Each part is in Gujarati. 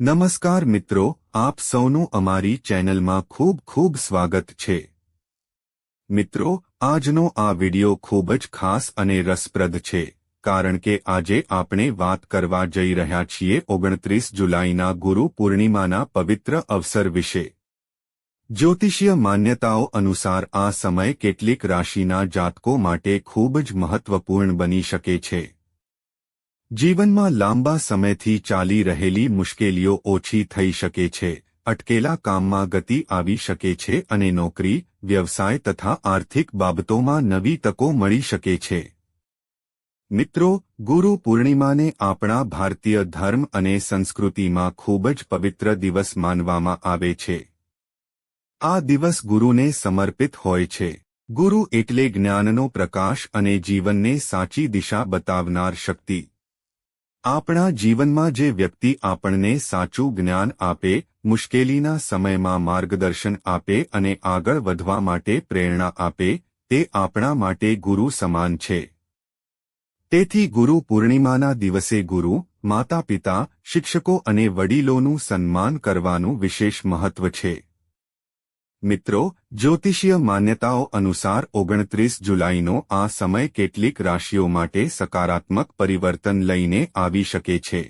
નમસ્કાર મિત્રો, આપ સૌનું અમારી ચેનલમાં ખૂબ ખૂબ સ્વાગત છે। મિત્રો, આજનો આ વિડિયો ખૂબ જ ખાસ અને રસપ્રદ છે, કારણ કે આજે આપણે વાત કરવા જઈ રહ્યા છીએ 29 જુલાઈના ગુરુ પૂર્ણિમાના પવિત્ર અવસર વિશે। જ્યોતિષીય માન્યતાઓ અનુસાર આ સમય કેટલીક રાશિના જાતકો માટે ખૂબ જ મહત્વપૂર્ણ બની શકે છે। જીવનમાં લાંબા સમયથી ચાલી રહેલી મુશ્કેલીઓ ઓછી થઈ શકે છે, અટકેલા કામમાં ગતિ આવી શકે છે અને નોકરી, વ્યવસાય તથા આર્થિક બાબતોમાં નવી તકો મળી શકે છે। મિત્રો, ગુરુ પૂર્ણિમાને આપણા ભારતીય ધર્મ અને સંસ્કૃતિમાં ખૂબ જ પવિત્ર દિવસ માનવામાં આવે છે। આ દિવસ ગુરુને સમર્પિત હોય છે। ગુરુ એટલે જ્ઞાનનો પ્રકાશ અને જીવનને સાચી દિશા બતાવનાર શક્તિ। આપણા જીવનમાં જે વ્યક્તિ આપણને સાચું જ્ઞાન આપે, મુશ્કેલીના સમયમાં માર્ગદર્શન આપે અને આગળ વધવા માટે પ્રેરણા આપે, તે આપણા માટે ગુરુ સમાન છે। તેથી ગુરુ પૂર્ણિમાના દિવસે ગુરુ, માતા-પિતા, શિક્ષકો અને વડીલોનું સન્માન કરવાનું વિશેષ મહત્વ છે। મિત્રો, જ્યોતિષીય માન્યતાઓ અનુસાર 29 જુલાઈનો આ સમય કેટલીક રાશિઓ માટે સકારાત્મક પરિવર્તન લઈને આવી શકે છે।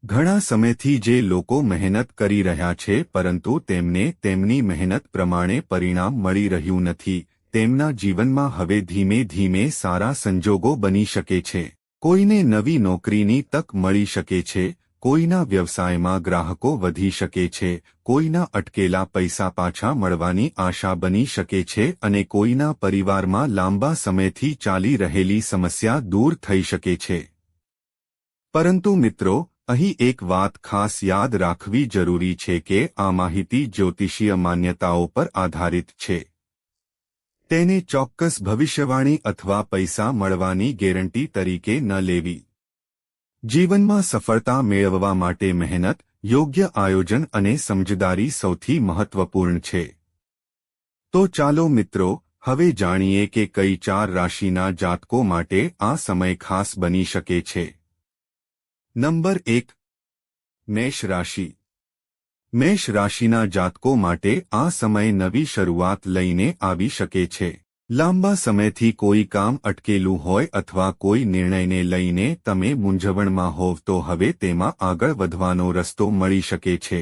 ઘણા સમયથી જે લોકો મહેનત કરી રહ્યા છે પરંતુ તેમને તેમની મહેનત પ્રમાણે પરિણામ મળી રહ્યું નથી, તેમના જીવનમાં હવે ધીમે ધીમે સારા સંજોગો બની શકે છે। કોઈને નવી નોકરીની તક મળી શકે છે, કોઈના વ્યવસાયમાં ગ્રાહકો વધી શકે છે, કોઈના અટકેલા પૈસા પાછા મળવાની આશા બની શકે છે અને કોઈના પરિવારમાં લાંબા સમયથી ચાલી રહેલી સમસ્યા દૂર થઈ શકે છે। પરંતુ મિત્રો, અહીં એક વાત ખાસ યાદ રાખવી જરૂરી છે કે આ માહિતી જ્યોતિષીય માન્યતાઓ પર આધારિત છે। તેને ચોક્કસ ભવિષ્યવાણી અથવા પૈસા મળવાની ગેરંટી તરીકે ન લેવી। જીવનમાં સફળતા મેળવવા માટે મહેનત, યોગ્ય આયોજન અને સમજદારી સૌથી મહત્વપૂર્ણ છે। તો ચાલો મિત્રો, હવે જાણીએ કે કઈ 4 રાશિના જાતકો માટે આ સમય ખાસ બની શકે છે। નંબર 1, મેષ રાશિ। મેષ રાશિના જાતકો માટે આ સમય નવી શરૂઆત લઈને આવી શકે છે। લાંબા સમયથી કોઈ કામ અટકેલું હોય અથવા કોઈ નિર્ણયને લઈને તમે મૂંઝવણમાં હોવ તો હવે તેમાં આગળ વધવાનો રસ્તો મળી શકે છે।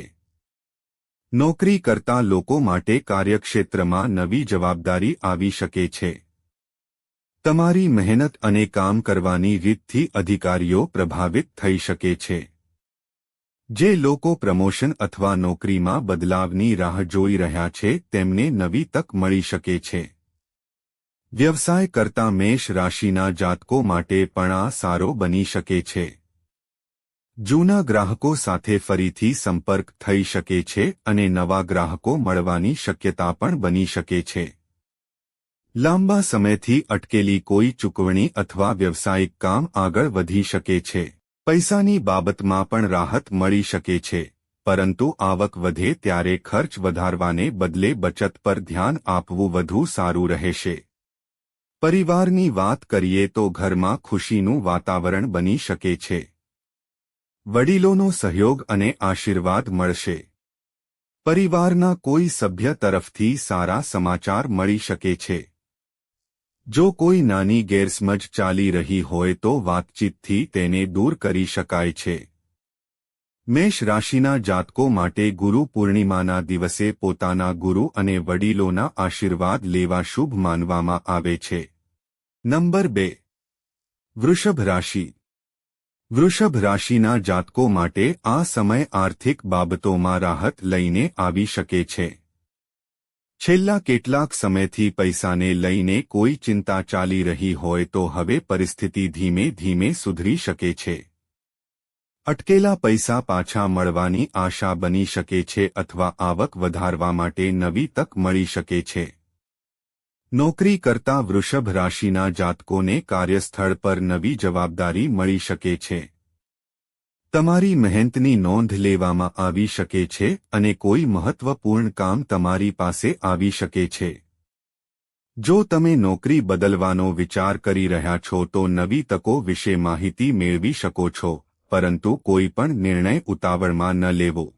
નોકરી કરતા લોકો માટે કાર્યક્ષેત્રમાં નવી જવાબદારી આવી શકે છે। તમારી મહેનત અને કામ કરવાની રીતથી અધિકારીઓ પ્રભાવિત થઈ શકે છે। જે લોકો પ્રમોશન અથવા નોકરીમાં બદલાવની રાહ જોઈ રહ્યા છે તેમને નવી તક મળી શકે છે। વ્યવસાય કરતા મેષ રાશિના જાતકો માટે પણ આ સારો બની શકે છે। જૂના ગ્રાહકો સાથે ફરીથી સંપર્ક થઈ શકે છે અને નવા ગ્રાહકો મળવાની શક્યતા પણ બની શકે છે। લાંબા સમયથી અટકેલી કોઈ ચૂકવણી અથવા વ્યવસાયિક કામ આગળ વધી શકે છે। પૈસાની બાબતમાં પણ રાહત મળી શકે છે, પરંતુ આવક વધે ત્યારે ખર્ચ વધારવાને બદલે બચત પર ધ્યાન આપવું વધુ સારું રહેશે। પરિવારની વાત કરીએ તો ઘરમાં ખુશીનું વાતાવરણ બની શકે છે। વડીલોનો સહયોગ અને આશીર્વાદ મળશે। પરિવારના કોઈ સભ્ય તરફથી સારા સમાચાર મળી શકે છે। જો કોઈ નાની ગેરસમજ ચાલી રહી હોય તો વાતચીતથી તેને દૂર કરી શકાય છે। મેષ રાશિના જાતકો માટે ગુરુ પૂર્ણિમાના દિવસે પોતાના ગુરુ અને વડીલોના આશીર્વાદ લેવા શુભ માનવામાં આવે છે। નંબર 2, વૃષભ રાશિ। વૃષભ રાશિના જાતકો માટે આ સમય આર્થિક બાબતોમાં રાહત લઈને આવી શકે છે। છેલ્લા કેટલાક સમયથી પૈસાને લઈને કોઈ ચિંતા ચાલી રહી હોય તો હવે પરિસ્થિતિ ધીમે ધીમે સુધરી શકે છે। અટકેલા પૈસા પાછા મળવાની આશા બની શકે છે અથવા આવક વધારવા માટે નવી તક મળી શકે છે। નોકરી કરતા વૃષભ રાશિના જાતકોને કાર્યસ્થળ પર નવી જવાબદારી મળી શકે છે। તમારી મહેનતની નોંધ લેવામાં આવી શકે છે અને કોઈ મહત્વપૂર્ણ કામ તમારી પાસે આવી શકે છે। જો તમે નોકરી બદલવાનો વિચાર કરી રહ્યા છો તો નવી તકો વિશે માહિતી મેળવી શકો છો, પરંતુ કોઈ પણ નિર્ણય ઉતાવળમાં ન લેવો.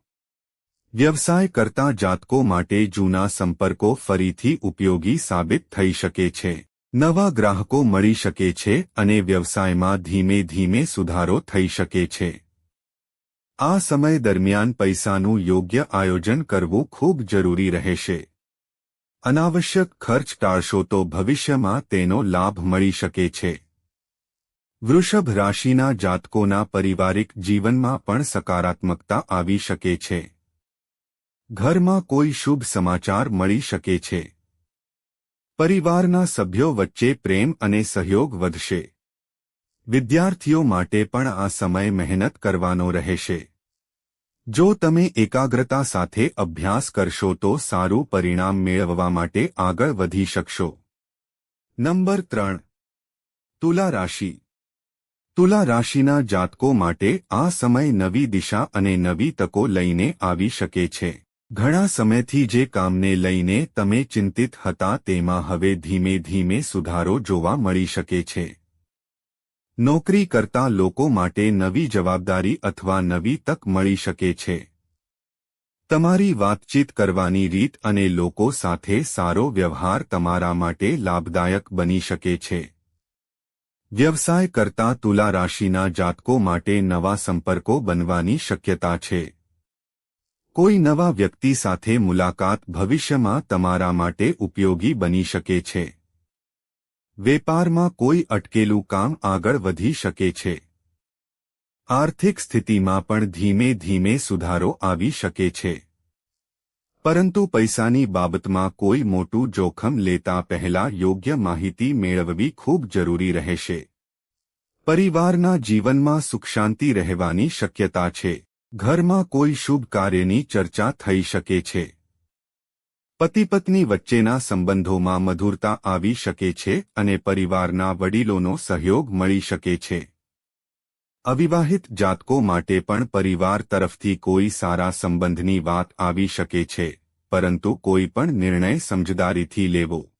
વ્યવસાય કરતા જાતકો માટે જૂના સંપર્કો ફરીથી ઉપયોગી સાબિત થઈ શકે છે. નવા ગ્રાહકો મળી શકે છે અને વ્યવસાયમાં ધીમે ધીમે સુધારો થઈ શકે છે. આ સમય દરમિયાન પૈસાનું યોગ્ય આયોજન કરવું ખૂબ જરૂરી રહેશે. અનાવશ્યક ખર્ચ ટાળશો તો ભવિષ્યમાં તેનો લાભ મળી શકે છે. વૃષભ રાશિના જાતકોના પારિવારિક જીવનમાં પણ સકારાત્મકતા આવી શકે છે. ઘરમાં કોઈ શુભ સમાચાર મળી શકે છે. પરિવારના સભ્યો વચ્ચે પ્રેમ અને સહયોગ વધશે. વિદ્યાર્થીઓ માટે પણ આ સમય મહેનત કરવાનો રહેશે. જો તમે એકાગ્રતા સાથે અભ્યાસ કરશો તો સારું પરિણામ મેળવવા માટે આગળ વધી શકશો. નંબર 3. તુલા રાશિ. તુલા રાશિના જાતકો માટે આ સમય નવી દિશા અને નવી તકો લઈને આવી શકે છે. ઘણા સમયથી જે કામને લઈને તમે ચિંતિત હતા તેમાં હવે ધીમે ધીમે સુધારો જોવા મળી શકે છે. નોકરી કરતા લોકો માટે નવી જવાબદારી અથવા નવી તક મળી શકે છે. તમારી વાતચીત કરવાની રીત અને લોકો સાથે સારો વ્યવહાર તમારા માટે લાભદાયક બની શકે છે. વ્યવસાય કરતા તુલા રાશિના જાતકો માટે નવા સંપર્કો બનવાની શક્યતા છે. કોઈ નવા વ્યક્તિ સાથે મુલાકાત ભવિષ્યમાં તમારા માટે ઉપયોગી બની શકે છે. વેપારમાં કોઈ અટકેલું કામ આગળ વધી શકે છે. આર્થિક સ્થિતિમાં પણ ધીમે ધીમે સુધારો આવી શકે છે. પરંતુ પૈસાની બાબતમાં કોઈ મોટું જોખમ લેતા પહેલા યોગ્ય માહિતી મેળવવી ખૂબ જરૂરી રહેશે. પરિવારના જીવનમાં સુખશાંતિ રહેવાની શક્યતા છે. ઘરમાં કોઈ શુભ કાર્યની ચર્ચા થઈ શકે છે. પતિ-પત્ની વચ્ચેના સંબંધોમાં મધુરતા આવી શકે છે અને પરિવારના વડીલોનો સહયોગ મળી શકે છે. અવિવાહિત જાતકો માટે પણ પરિવાર તરફથી કોઈ સારા સંબંધની વાત આવી શકે છે, પરંતુ કોઈ પણ નિર્ણય સમજદારીથી લેવો.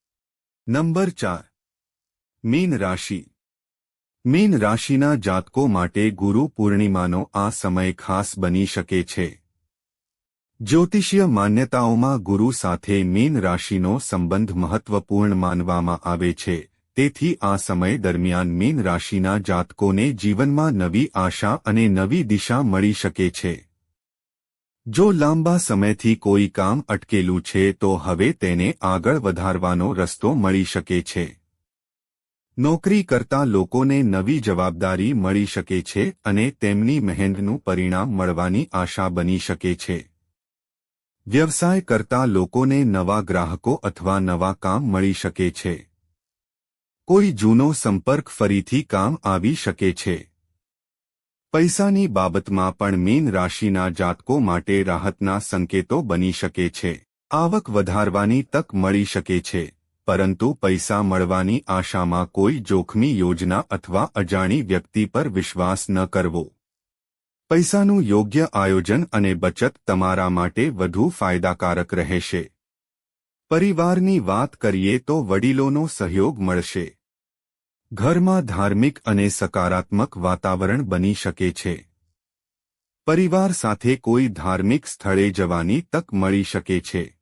નંબર 4. મીન રાશિ. મીન રાશિના જાતકો માટે ગુરુ પૂર્ણિમાનો આ સમય ખાસ બની શકે છે. જ્યોતિષીય માન્યતાઓમાં ગુરુ સાથે મીન રાશિનો સંબંધ મહત્વપૂર્ણ માનવામાં આવે છે. તેથી આ સમય દરમિયાન મીન રાશિના જાતકોને જીવનમાં નવી આશા અને નવી દિશા મળી શકે છે. જો લાંબા સમયથી કોઈ કામ અટકેલું છે તો હવે તેને આગળ વધારવાનો રસ્તો મળી શકે છે. નોકરી કરતા લોકોને નવી જવાબદારી મળી શકે છે અને તેમની મહેનતનું પરિણામ મળવાની આશા બની શકે છે. વ્યવસાય કરતા લોકોને નવા ગ્રાહકો અથવા નવા કામ મળી શકે છે. કોઈ જૂનો સંપર્ક ફરીથી કામ આવી શકે છે. પૈસાની બાબતમાં પણ મીન રાશિના જાતકો માટે રાહતના સંકેતો બની શકે છે. આવક વધારવાની તક મળી શકે છે, પરંતુ પૈસા મળવાની આશામાં કોઈ જોખમી યોજના અથવા અજાણી વ્યક્તિ પર વિશ્વાસ ન કરવો. પૈસાનું યોગ્ય આયોજન અને બચત તમારા માટે વધુ ફાયદાકારક રહેશે. પરિવારની વાત કરીએ તો વડીલોનો સહયોગ મળશે. ઘરમાં ધાર્મિક અને સકારાત્મક વાતાવરણ બની શકે છે. પરિવાર સાથે કોઈ ધાર્મિક સ્થળે જવાની તક મળી શકે છે.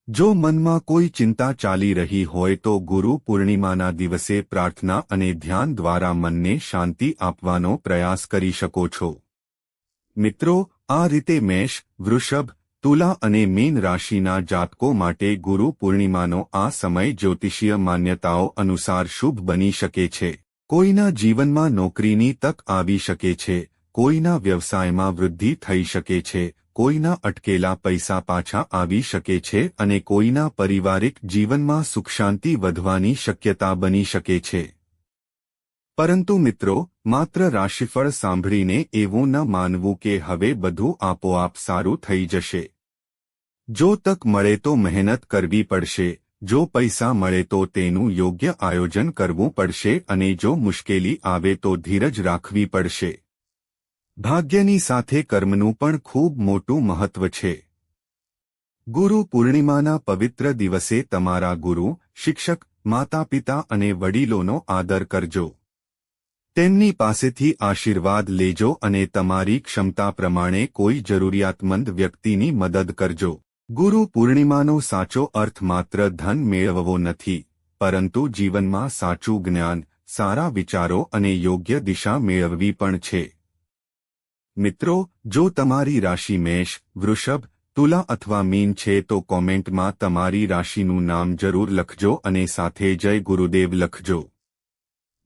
જો મનમાં કોઈ ચિંતા ચાલી રહી હોય તો ગુરુ પૂર્ણિમાના દિવસે પ્રાર્થના અને ધ્યાન દ્વારા મનને શાંતિ આપવાનો પ્રયાસ કરી શકો છો. મિત્રો, આ રીતે મેષ, વૃષભ, તુલા અને મીન રાશિના જાતકો માટે ગુરુ પૂર્ણિમાનો આ સમય જ્યોતિષીય માન્યતાઓ અનુસાર શુભ બની શકે છે. કોઈના જીવનમાં નોકરીની તક આવી શકે છે, કોઈના વ્યવસાયમાં વૃદ્ધિ થઈ શકે છે, કોઈના અટકેલા પૈસા પાછા આવી શકે છે અને કોઈના પારિવારિક જીવનમાં સુખશાંતિ વધવાની શક્યતા બની શકે છે. પરંતુ મિત્રો, માત્ર રાશિફળ સાંભળીને એવું ન માનવું કે હવે બધું આપોઆપ સારું થઈ જશે. જો તક મળે તો મહેનત કરવી પડશે, જો પૈસા મળે તો તેનું યોગ્ય આયોજન કરવું પડશે અને જો મુશ્કેલી આવે તો ધીરજ રાખવી પડશે. ભાગ્યની સાથે કર્મનું પણ ખૂબ મોટું મહત્વ છે. ગુરુ પૂર્ણિમાના પવિત્ર દિવસે તમારા ગુરુ, શિક્ષક, માતા-પિતા અને વડીલોનો આદર કરજો. તેમની પાસેથી આશીર્વાદ લેજો અને તમારી ક્ષમતા પ્રમાણે કોઈ જરૂરિયાતમંદ વ્યક્તિની મદદ કરજો. ગુરુ પૂર્ણિમાનો સાચો અર્થ માત્ર ધન મેળવવો નથી, પરંતુ જીવનમાં સાચું જ્ઞાન, સારા વિચારો અને યોગ્ય દિશા મેળવવી પણ છે. મિત્રો, જો તમારી રાશિ મેષ, વૃષભ, તુલા અથવા મીન છે તો કોમેન્ટમાં તમારી રાશિનું નામ જરૂર લખજો અને સાથે જય ગુરુદેવ લખજો.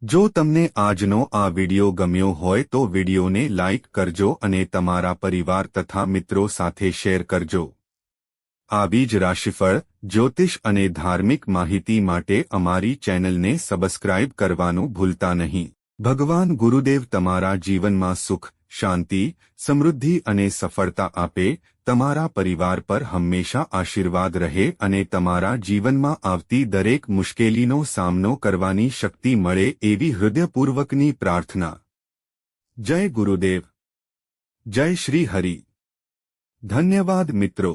જો તમને આજનો આ વિડિયો ગમ્યો હોય તો વિડિયોને લાઇક કરજો અને તમારા પરિવાર તથા મિત્રો સાથે શેર કરજો. આવી જ રાશિફળ, જ્યોતિષ અને ધાર્મિક માહિતી માટે અમારી ચેનલને સબસ્ક્રાઇબ કરવાનું ભૂલતા નહીં. ભગવાન ગુરુદેવ તમારા જીવનમાં સુખ, શાંતિ, સમૃદ્ધિ અને સફળતા આપે, તમારા પરિવાર પર હંમેશા આશીર્વાદ રહે અને તમારા જીવનમાં આવતી દરેક મુશ્કેલીનો સામનો કરવાની શક્તિ મળે એવી હૃદયપૂર્વકની પ્રાર્થના. જય ગુરુદેવ. જય શ્રી હરિ. ધન્યવાદ મિત્રો.